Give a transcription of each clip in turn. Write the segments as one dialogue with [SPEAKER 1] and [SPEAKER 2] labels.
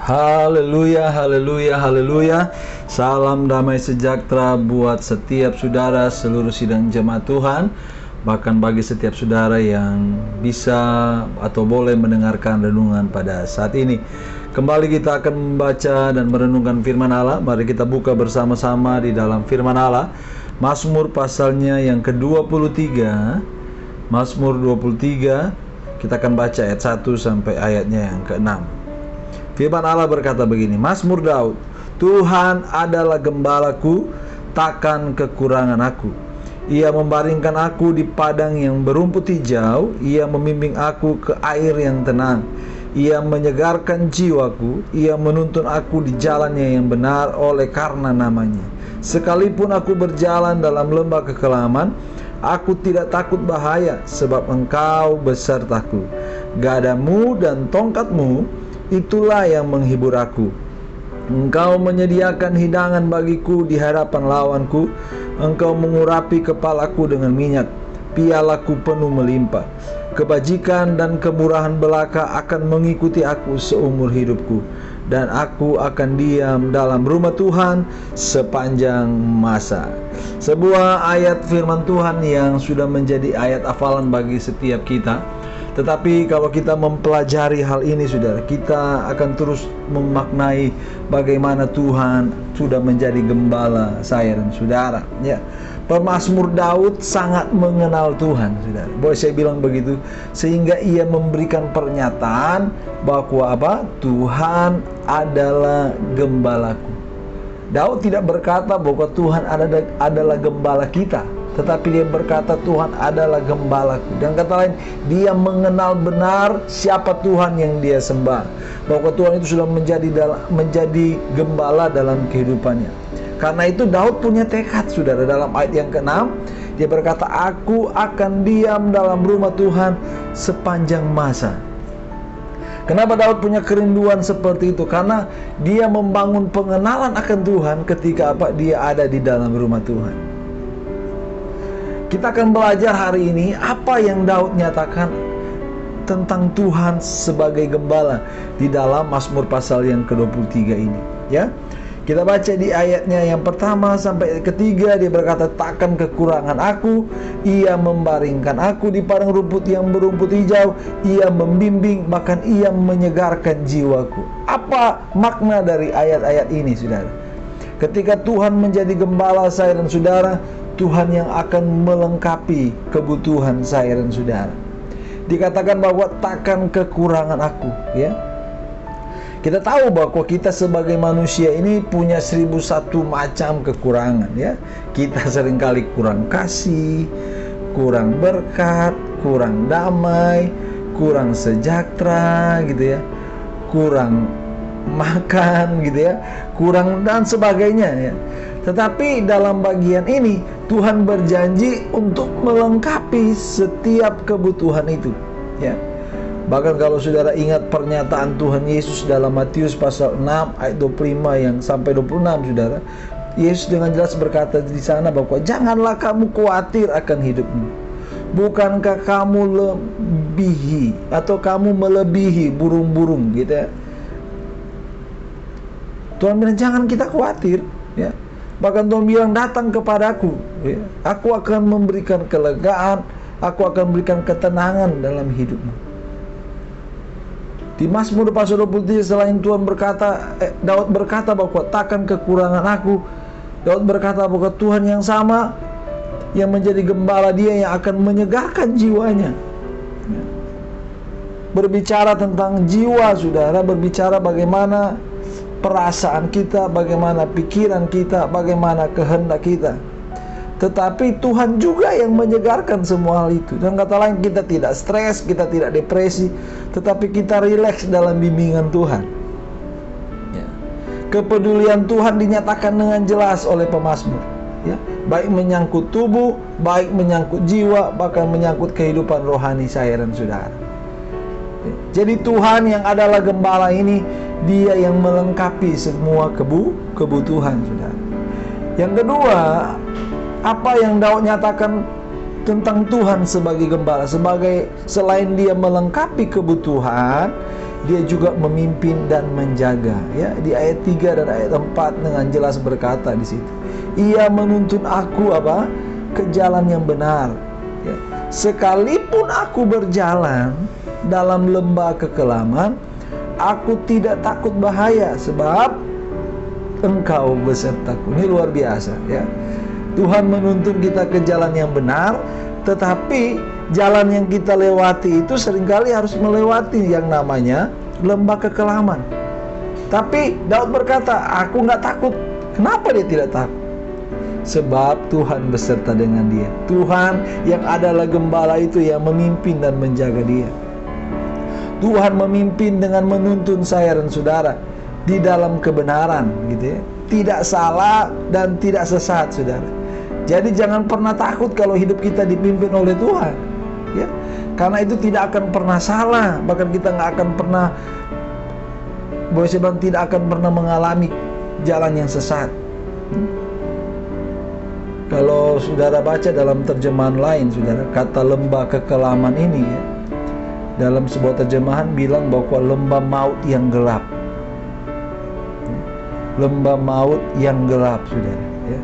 [SPEAKER 1] Haleluya, haleluya, haleluya. Salam damai sejahtera buat setiap saudara, seluruh sidang jemaat Tuhan. Bahkan bagi setiap saudara yang bisa atau boleh mendengarkan renungan pada saat ini. Kembali kita akan membaca dan merenungkan firman Allah. Mari kita buka bersama-sama di dalam firman Allah. Mazmur pasalnya yang ke-23. Mazmur 23. Kita akan baca ayat 1 sampai ayatnya yang ke-6. Firman Allah berkata begini, Mazmur Daud, Tuhan adalah gembalaku, takkan kekurangan aku. Ia membaringkan aku di padang yang berumput hijau, Ia membimbing aku ke air yang tenang. Ia menyegarkan jiwaku, Ia menuntun aku di jalannya yang benar oleh karena namanya. Sekalipun aku berjalan dalam lembah kekelaman, aku tidak takut bahaya, sebab Engkau besertaku. Gadamu dan tongkatmu, itulah yang menghibur aku. Engkau menyediakan hidangan bagiku di hadapan lawanku. Engkau mengurapi kepalaku dengan minyak, pialaku penuh melimpah. Kebajikan dan kemurahan belaka akan mengikuti aku seumur hidupku, dan aku akan diam dalam rumah Tuhan sepanjang masa. Sebuah ayat firman Tuhan yang sudah menjadi ayat hafalan bagi setiap kita. Tetapi kalau kita mempelajari hal ini, saudara, kita akan terus memaknai bagaimana Tuhan sudah menjadi gembala saya dan saudara. Ya, pemazmur Daud sangat mengenal Tuhan, saudara. Boleh saya bilang begitu, sehingga ia memberikan pernyataan bahwa Tuhan adalah gembalaku. Daud tidak berkata bahwa Tuhan adalah gembala kita, tetapi dia berkata Tuhan adalah gembalaku. Dan kata lain, dia mengenal benar siapa Tuhan yang dia sembah, bahwa Tuhan itu sudah menjadi gembala dalam kehidupannya. Karena itu Daud punya tekad, saudara. Dalam ayat yang ke-6 dia berkata, aku akan diam dalam rumah Tuhan sepanjang masa. Kenapa Daud punya kerinduan seperti itu? Karena dia membangun pengenalan akan Tuhan ketika dia ada di dalam rumah Tuhan. Kita akan belajar hari ini apa yang Daud nyatakan tentang Tuhan sebagai gembala di dalam Mazmur pasal yang ke-23 ini, ya. Kita baca di ayatnya yang pertama sampai ketiga. Dia berkata, takkan kekurangan aku. Ia membaringkan aku di padang rumput yang berumput hijau. Ia membimbing, bahkan Ia menyegarkan jiwaku. Apa makna dari ayat-ayat ini, saudara? Ketika Tuhan menjadi gembala saya dan saudara, Tuhan yang akan melengkapi kebutuhan saya dan saudara. Dikatakan bahwa takkan kekurangan aku, ya. Kita tahu bahwa kita sebagai manusia ini punya 1001 macam kekurangan, ya. Kita seringkali kurang kasih, kurang berkat, kurang damai, kurang sejahtera gitu ya. Kurang makan gitu ya, kurang dan sebagainya ya. Tetapi dalam bagian ini Tuhan berjanji untuk melengkapi setiap kebutuhan itu, ya. Bahkan kalau saudara ingat pernyataan Tuhan Yesus dalam Matius pasal 6 ayat 25 yang sampai 26, saudara, Yesus dengan jelas berkata di sana bahwa janganlah kamu khawatir akan hidupmu. Bukankah kamu lebihi atau kamu melebihi burung-burung gitu ya. Tuhan bilang jangan kita khawatir, ya. Bahkan Tuhan bilang datang kepadaku, ya. Aku akan memberikan kelegaan, aku akan memberikan ketenangan dalam hidupmu. Di Mazmur pasal 23 selain Tuhan berkata, Daud berkata bahwa takkan kekurangan aku. Daud berkata bahwa Tuhan yang sama yang menjadi gembala dia yang akan menyegarkan jiwanya. Berbicara tentang jiwa, saudara, berbicara bagaimana perasaan kita, bagaimana pikiran kita, bagaimana kehendak kita. Tetapi Tuhan juga yang menyegarkan semua hal itu. Dan kata lain, kita tidak stres, kita tidak depresi, tetapi kita rileks dalam bimbingan Tuhan, ya. Kepedulian Tuhan dinyatakan dengan jelas oleh pemazmur, ya. Baik menyangkut tubuh, baik menyangkut jiwa, bahkan menyangkut kehidupan rohani saya dan saudara, ya. Jadi Tuhan yang adalah gembala ini, Dia yang melengkapi semua kebutuhan, saudara. Yang kedua, apa yang Daud nyatakan tentang Tuhan sebagai gembala, selain Dia melengkapi kebutuhan, dia juga memimpin dan menjaga. Ya, di ayat 3 dan ayat 4 dengan jelas berkata di situ, ia menuntun aku apa? Ke jalan yang benar. Ya. Sekalipun aku berjalan dalam lembah kekelaman, aku tidak takut bahaya, sebab Engkau besertaku. Ini luar biasa, ya. Tuhan menuntun kita ke jalan yang benar, tetapi jalan yang kita lewati itu seringkali harus melewati yang namanya lembah kekelaman. Tapi Daud berkata, aku nggak takut. Kenapa dia tidak takut? Sebab Tuhan beserta dengan dia. Tuhan yang adalah gembala itu yang memimpin dan menjaga dia. Tuhan memimpin dengan menuntun saya dan saudara di dalam kebenaran, gitu ya. Tidak salah dan tidak sesat, saudara. Jadi jangan pernah takut kalau hidup kita dipimpin oleh Tuhan, ya. Karena itu tidak akan pernah salah, bahkan kita nggak akan pernah, boleh saya bilang, tidak akan pernah mengalami jalan yang sesat. Kalau saudara baca dalam terjemahan lain, saudara, kata lembah kekelaman ini, ya, dalam sebuah terjemahan bilang bahwa lembah maut yang gelap. Lembah maut yang gelap, saudara, ya.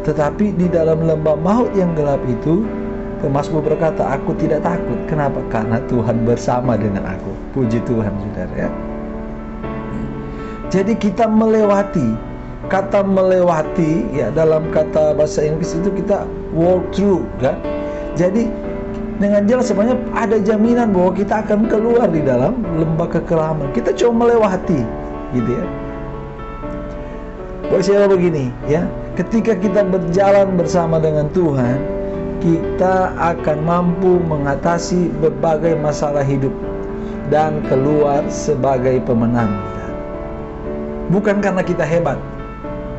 [SPEAKER 1] Tetapi di dalam lembah maut yang gelap itu, pemazmur berkata, aku tidak takut. Kenapa? Karena Tuhan bersama dengan aku. Puji Tuhan, saudara, ya. Jadi kita melewati, kata melewati, ya, dalam kata bahasa Inggris itu kita walk through, kan? Jadi dengan jelas sebenarnya ada jaminan bahwa kita akan keluar di dalam lembah kekelaman. Kita cuma melewati, gitu ya. Boleh saya begini, ya, ketika kita berjalan bersama dengan Tuhan, kita akan mampu mengatasi berbagai masalah hidup dan keluar sebagai pemenang. Bukan karena kita hebat,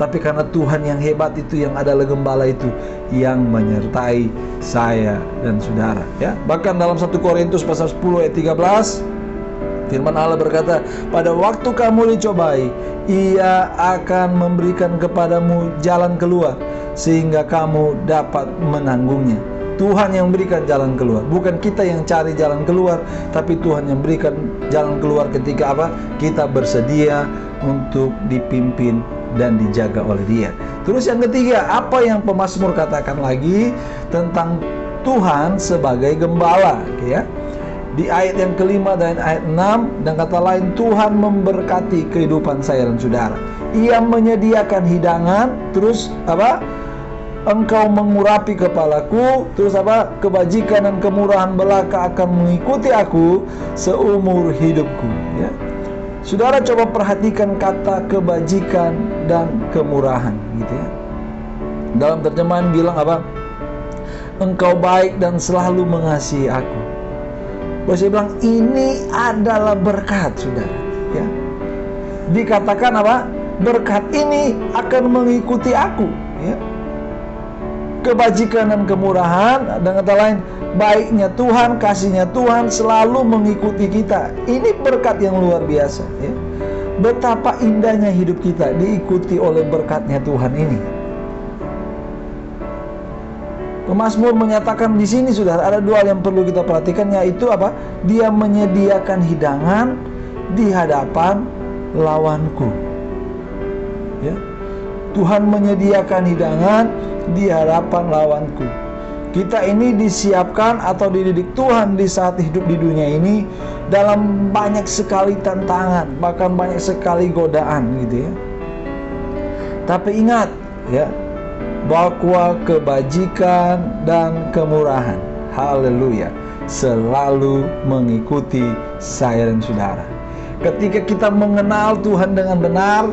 [SPEAKER 1] tapi karena Tuhan yang hebat itu, yang adalah gembala itu, yang menyertai saya dan saudara, ya. Bahkan dalam 1 Korintus pasal 10 ayat 13, firman Allah berkata, pada waktu kamu dicobai, Ia akan memberikan kepadamu jalan keluar, sehingga kamu dapat menanggungnya. Tuhan yang berikan jalan keluar, bukan kita yang cari jalan keluar, tapi Tuhan yang berikan jalan keluar ketika apa? Kita bersedia untuk dipimpin dan dijaga oleh Dia. Terus yang ketiga, apa yang pemazmur katakan lagi tentang Tuhan sebagai gembala, ya. Di ayat yang kelima dan ayat 6, dan kata lain, Tuhan memberkati kehidupan saya dan saudara. Ia menyediakan hidangan, terus apa? Engkau mengurapi kepalaku, terus apa? Kebajikan dan kemurahan belaka akan mengikuti aku seumur hidupku, ya. Saudara coba perhatikan kata kebajikan dan kemurahan, gitu ya. Dalam terjemahan bilang apa? Engkau baik dan selalu mengasihi aku. Boleh saya bilang ini adalah berkat, saudara, ya. Dikatakan apa? Berkat ini akan mengikuti aku, ya. Kebajikan dan kemurahan, dan kata lain, baiknya Tuhan, kasihnya Tuhan selalu mengikuti kita. Ini berkat yang luar biasa, ya. Betapa indahnya hidup kita diikuti oleh berkatnya Tuhan ini. Pemazmur menyatakan di sini, saudara, ada dua hal yang perlu kita perhatikan, yaitu apa? Dia menyediakan hidangan di hadapan lawanku, ya. Tuhan menyediakan hidangan di hadapan lawanku. Kita ini disiapkan atau dididik Tuhan di saat hidup di dunia ini dalam banyak sekali tantangan, bahkan banyak sekali godaan, gitu ya. Tapi ingat, ya, bahwa kebajikan dan kemurahan, haleluya, selalu mengikuti saya dan saudara. Ketika kita mengenal Tuhan dengan benar,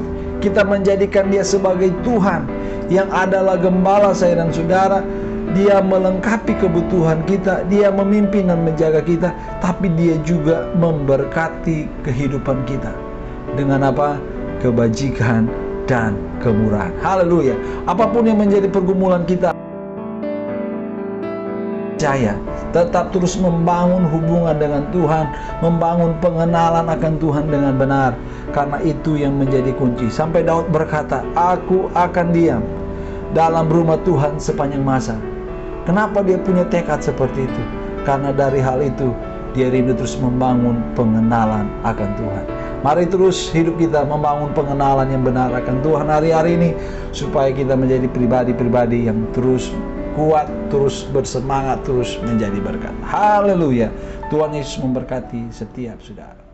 [SPEAKER 1] kita menjadikan Dia sebagai Tuhan yang adalah gembala saya dan saudara. Dia melengkapi kebutuhan kita, Dia memimpin dan menjaga kita, tapi Dia juga memberkati kehidupan kita dengan apa? Kebajikan dan kemurahan. Haleluya. Apapun yang menjadi pergumulan kita, percaya, tetap terus membangun hubungan dengan Tuhan, membangun pengenalan akan Tuhan dengan benar, karena itu yang menjadi kunci. Sampai Daud berkata, aku akan diam dalam rumah Tuhan sepanjang masa. Kenapa dia punya tekad seperti itu? Karena dari hal itu dia rindu terus membangun pengenalan akan Tuhan. Mari terus hidup kita membangun pengenalan yang benar akan Tuhan hari-hari ini, supaya kita menjadi pribadi-pribadi yang terus kuat, terus bersemangat, terus menjadi berkat. Haleluya. Tuhan Yesus memberkati setiap saudara.